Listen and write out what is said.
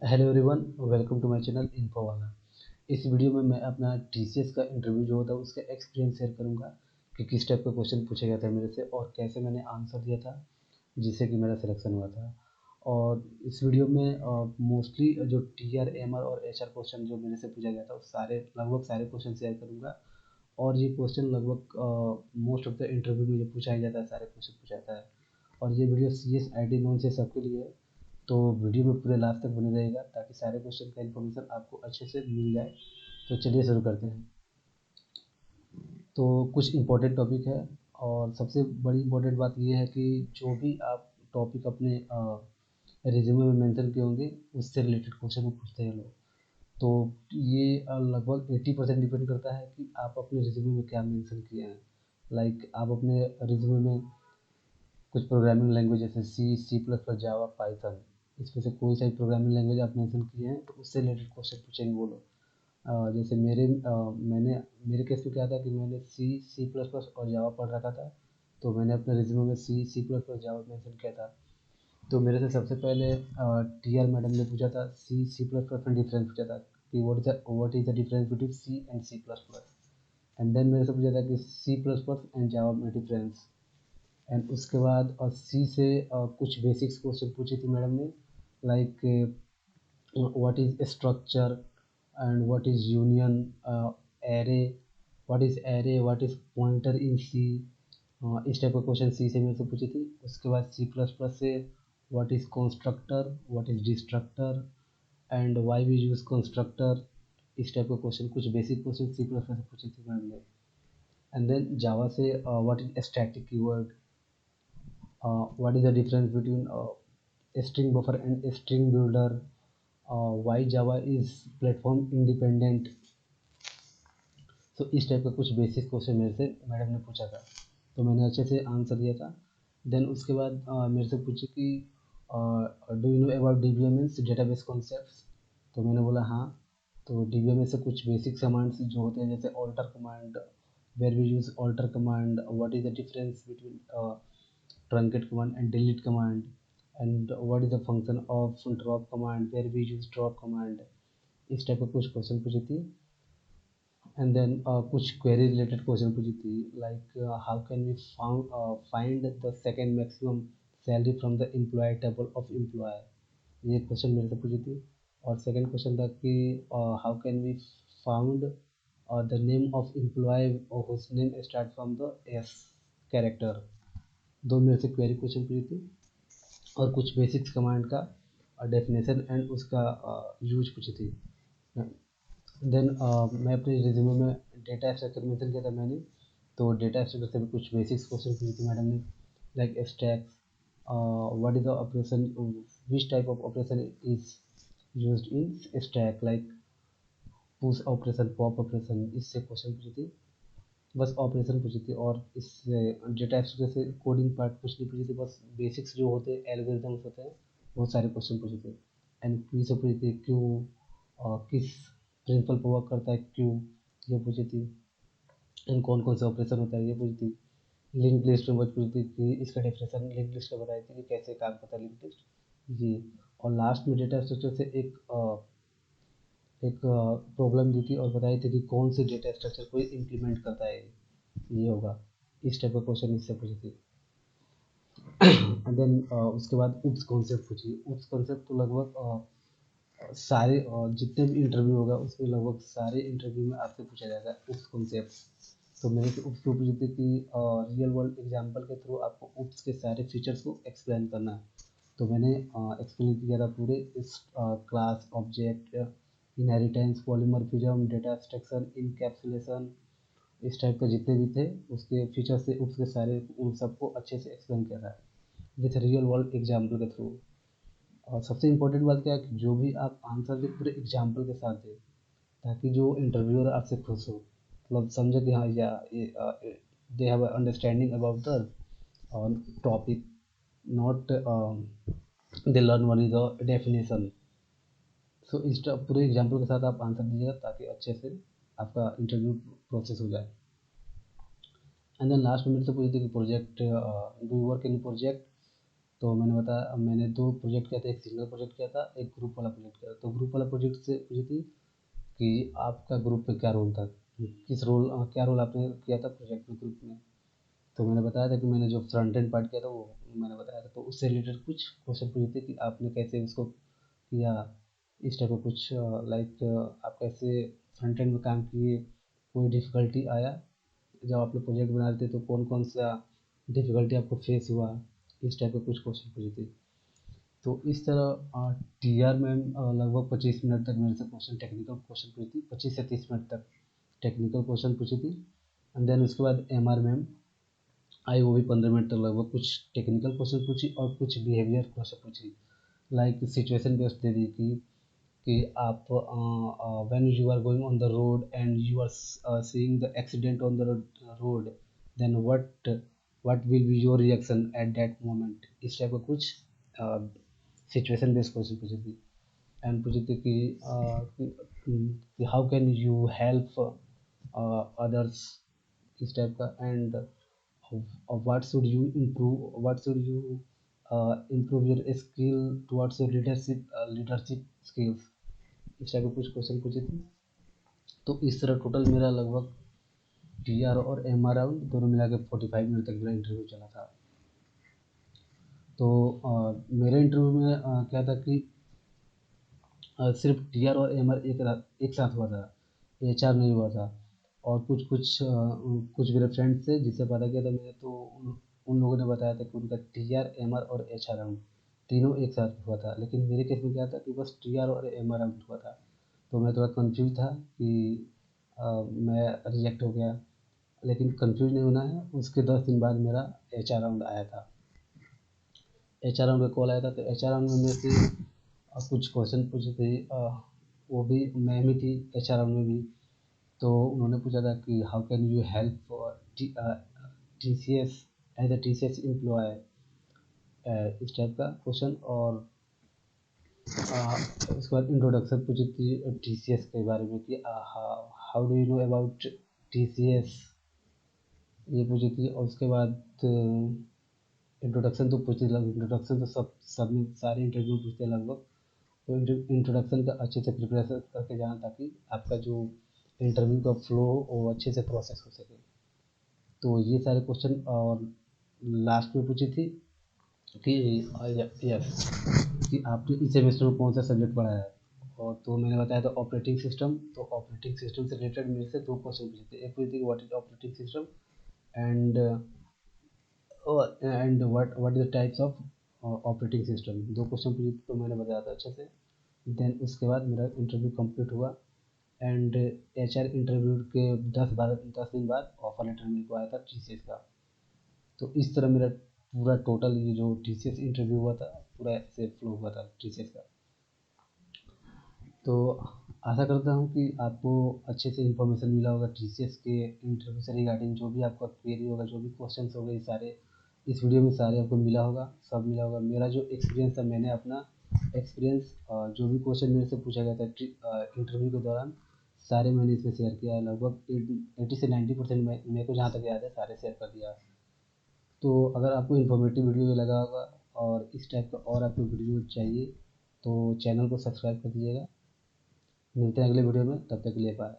Hello everyone, welcome to my channel info वाला। इस video में मैं अपना टीसीएस का इंटरव्यू जो होता है उसका एक्सपीरियंस शेयर करूंगा कि किस टाइप का क्वेश्चन पूछा गया था मेरे से और कैसे मैंने आंसर दिया था जिससे कि मेरा सिलेक्शन हुआ था। और इस वीडियो में मोस्टली जो टीआर एमआर और एचआर क्वेश्चन जो मेरे से पूछा गया था उस सारे लगभग सारे क्वेश्चन शेयर करूँगा। और ये क्वेश्चन लगभग मोस्ट ऑफ द इंटरव्यू में जो पूछा ही जाता है सारे क्वेश्चन पूछा जाता है। और ये वीडियो CS ID नॉन से सबके लिए है, तो वीडियो में पूरे लास्ट तक बने रहेगा ताकि सारे क्वेश्चन का इन्फॉर्मेशन आपको अच्छे से मिल जाए। तो चलिए शुरू करते हैं। तो कुछ इम्पोर्टेंट टॉपिक है और सबसे बड़ी इम्पोर्टेंट बात ये है कि जो भी आप टॉपिक अपने रिज्यूमे में मेंशन किए होंगे उससे रिलेटेड क्वेश्चन को पूछते हैं लोग। तो ये लगभग 80% डिपेंड करता है कि आप अपने रिज्यूमे में क्या मेंशन किए हैं। लाइक आप अपने रिज्यूमे में कुछ प्रोग्रामिंग लैंग्वेज जैसे C++, जावा, पाइथन, इसमें से कोई सा भी प्रोग्रामिंग लैंग्वेज आप मेंशन किए हैं तो उससे रिलेटेड क्वेश्चन पूछेंगे वो लोग। जैसे मेरे केस में क्या था कि मैंने C++ और जावा पढ़ रखा था, तो मैंने अपने रिज्यूमे में C++ जावा मेंशन किया था। तो मेरे से सबसे पहले TR मैडम ने पूछा था C++ में डिफरेंस पूछा था कि what is the difference between C and C++। And then मेरे से पूछा था कि C++ एंड जावा में डिफरेंस। एंड उसके बाद सी से कुछ बेसिक्स क्वेश्चन पूछी थी मैडम ने, like what is structure and what is union, array, what is pointer in C. इस टाइप का क्वेश्चन सी से मेरे से पूछी थी। उसके बाद C++ से what is constructor, what is destructor and why we use constructor. इस टाइप का क्वेश्चन कुछ बेसिक क्वेश्चन C++ से पूछी थी मैडम ने। एंड देन जावा से what is static keyword, what is the difference between a string buffer and a string builder, why java is platform independent। तो इस टाइप का कुछ बेसिक क्वेश्चन मेरे से मैडम ने पूछा था, तो मैंने अच्छे से आंसर दिया था। देन उसके बाद मेरे से पूछे कि do you know about DBMS, database concepts. तो मैंने बोला हाँ। तो DBMS से कुछ बेसिक कमांड्स जो होते हैं जैसे alter command, where we use alter command, what is the difference between truncate command and delete command, and what is the function of drop command, where we use drop command। इस type का कुछ question पूछी थी। एंड देन कुछ query related question पूछी थी, like how can we find the second maximum salary from the employee table of employee. ये क्वेश्चन मेरे से पूछी थी। और सेकेंड क्वेश्चन था कि how can we found the name of employee whose name start from the S character. दो मेरे से क्वेरी क्वेश्चन पूछी थी। और कुछ बेसिक्स कमांड का डेफिनेशन एंड उसका यूज पूछी थी। देन मैं अपने रिज्यूमे में डेटा स्ट्रक्चर मेंशन किया था मैंने। तो डेटा स्ट्रक्चर से भी कुछ बेसिक्स क्वेश्चन पूछी थी मैडम ने, like stacks, what is the operation, which type of operation is used in stack, like push operation, pop operation. इससे क्वेश्चन पूछी थी, बस ऑपरेशन पूछी थी। और इससे डेटा स्ट्रक्चर से कोडिंग पार्ट कुछ नहीं पूछी थी, बस बेसिक्स जो होते हैं एल्गोरिदम्स होते हैं बहुत सारे क्वेश्चन पूछे थे। एंड क्यू से पूछी थी, क्यू किस प्रिंसिपल पर वर्क करता है क्यू, ये पूछी थी। एंड कौन कौन से ऑपरेशन होता है ये पूछी थी। लिंक लिस्ट में बहुत पूछी थी कि इसका डेफिनेशन लिंक लिस्ट का बताई थी कि कैसे काम करता है लिंक लिस्ट जी। और लास्ट में डेटा स्ट्रक्चर से एक प्रॉब्लम दी थी और बताई थी कि कौन से डेटा स्ट्रक्चर को इम्प्लीमेंट करता है ये होगा। इस टाइप का क्वेश्चन इससे पूछी थी। एंड देन उसके बाद उप्स कॉन्सेप्ट पूछी। उप्स कॉन्सेप्ट तो लगभग सारे जितने भी इंटरव्यू होगा उसमें लगभग सारे इंटरव्यू में आपसे पूछा जाएगा उप्स कॉन्सेप्ट। तो मैंने तो उप्स को पूछी थी कि रियल वर्ल्ड एग्जांपल के थ्रू आपको उप्स के सारे फीचर्स को एक्सप्लेन करना है। तो मैंने एक्सप्लेन किया था पूरे इस class, object, inheritance, polymorphism, data structure, encapsulation, इस टाइप का जितने भी थे उसके फीचर्स थे उप्स के सारे, उन सबको अच्छे से एक्सप्लेन किया था विथ रियल वर्ल्ड एग्जाम्पल के थ्रू। और सबसे इम्पोर्टेंट बात क्या है कि जो भी आप आंसर दें पूरे एग्जाम्पल के साथ दें ताकि जो इंटरव्यूअर आपसे खुश हो, मतलब समझे कि हाँ या they have understanding about the topic, not they learn only the definition. So इस पूरे एग्जाम्पल के साथ आप आंसर दीजिएगा ताकि अच्छे से आपका इंटरव्यू प्रोसेस हो जाए। एंड देन लास्ट में मेरे से पूछी थी कि project, do you work in project. तो मैंने बताया, मैंने 2 प्रोजेक्ट किया था, एक सिंगल प्रोजेक्ट किया था, एक ग्रुप वाला प्रोजेक्ट किया था। तो ग्रुप वाला प्रोजेक्ट से पूछी थी कि आपका ग्रुप पे क्या रोल था, क्या रोल आपने किया था प्रोजेक्ट में, ग्रुप में। तो मैंने बताया था कि मैंने जो फ्रंट एंड पार्ट किया था वो मैंने बताया था। तो उससे रिलेटेड कुछ क्वेश्चन पूछे थे कि आपने कैसे उसको किया, इस टाइप का कुछ, लाइक आप कैसे फ्रंट एंड में काम किए, कोई डिफ़िकल्टी आया जब आप लोग प्रोजेक्ट बना रहे थे, तो कौन कौन सा डिफ़िकल्टी आपको फेस हुआ, इस टाइप के कुछ क्वेश्चन पूछे थे। तो इस तरह टी आर मैम लगभग 25 मिनट तक मेरे से क्वेश्चन, टेक्निकल क्वेश्चन पूछी थी, 25 से 30 मिनट तक टेक्निकल क्वेश्चन पूछी थी। एंड देन उसके बाद एम आर मैम आई, वो भी 15 मिनट तक लगभग कुछ टेक्निकल क्वेश्चन पूछी और कुछ बिहेवियर क्वेश्चन पूछी, लाइक सिचुएशन बेस्ड दे दी कि आप when you are going on the road and you are seeing the accident on the road, then what will be your reaction at that moment, इस type का कुछ situation based question पूछे थे। And पूछे थे कि how can you help others, इस type का। And what should you improve, what should you improve your skill towards your leadership skills, इस टाइप के कुछ क्वेश्चन पूछे थे। तो इस तरह टोटल मेरा लगभग टी आर और एम आर राउंड दोनों मिला के 45 मिनट तक मेरा इंटरव्यू चला था। तो मेरे इंटरव्यू में क्या था कि सिर्फ टी आर और एम आर एक साथ हुआ था, एच आर नहीं हुआ था। और कुछ मेरे फ्रेंड्स थे जिससे पता किया था मैंने, तो उन लोगों ने बताया था कि उनका टी आर, एम आर और एच आर राउंड तीनों एक साथ हुआ था। लेकिन मेरे केस में क्या था कि बस टी आर और एम आर राउंड हुआ था। तो मैं थोड़ा कंफ्यूज था कि मैं रिजेक्ट हो गया। लेकिन कंफ्यूज नहीं होना है, उसके 10 दिन बाद मेरा एच आर राउंड आया था। एच आर राउंड का कॉल आया था। तो एच आर राउंड में मेरे से कुछ क्वेश्चन पूछे थे, वो भी मैम ही थी एच आर राउंड में भी। तो उन्होंने पूछा था कि how can you help T C S as a T C S employee, इस टाइप का क्वेश्चन। और उसके बाद इंट्रोडक्शन पूछी थी टी सी एस के बारे में कि how do you know about T C S, ये पूछी थी। और उसके बाद इंट्रोडक्शन तो पूछती, लगभग इंट्रोडक्शन तो सब में सारे इंटरव्यू पूछते हैं लगभग। तो इंट्रोडक्शन का अच्छे से प्रिपरेशन करके जाना, ताकि आपका जो इंटरव्यू का फ्लो हो वो अच्छे से प्रोसेस हो सके। तो ये सारे क्वेश्चन। और लास्ट में पूछी थी कि यस, कि आपने इस सेमेस्टर में कौन सा सब्जेक्ट पढ़ा है। और तो मैंने बताया था ऑपरेटिंग सिस्टम। तो ऑपरेटिंग सिस्टम से रिलेटेड मेरे से 2 क्वेश्चन पूछे थे। एक पूछी थी what is operating system, and what is the types of operating system, 2 question पूछे थे। तो मैंने बताया था अच्छे से। देन उसके बाद मेरा इंटरव्यू कंप्लीट हुआ। एंड एच आर इंटरव्यू के 10 दिन बाद ऑफर लेटर मेरे को आया था टी सी एस का। तो इस तरह मेरा पूरा टोटल ये जो टी सी एस इंटरव्यू हुआ था, पूरा ऐसे फ्लो हुआ था टी सी एस का। तो आशा करता हूँ कि आपको अच्छे से इन्फॉर्मेशन मिला होगा टी सी एस के इंटरव्यू से रिगार्डिंग। जो भी आपका क्वेरी होगा, जो भी क्वेश्चन होगा, ये सारे इस वीडियो में सारे आपको मिला होगा, सब मिला होगा। मेरा जो एक्सपीरियंस था, मैंने अपना एक्सपीरियंस, जो भी क्वेश्चन मेरे से पूछा गया था इंटरव्यू के दौरान, सारे मैंने इसमें शेयर किया है। लगभग 80 से 90% मेरे को जहाँ तक याद है सारे शेयर कर दिया। तो अगर आपको इन्फॉर्मेटिव वीडियो लगा होगा और इस टाइप का और आपको वीडियो चाहिए, तो चैनल को सब्सक्राइब कर दीजिएगा। मिलते हैं अगले वीडियो में, तब तक के लिए बाय।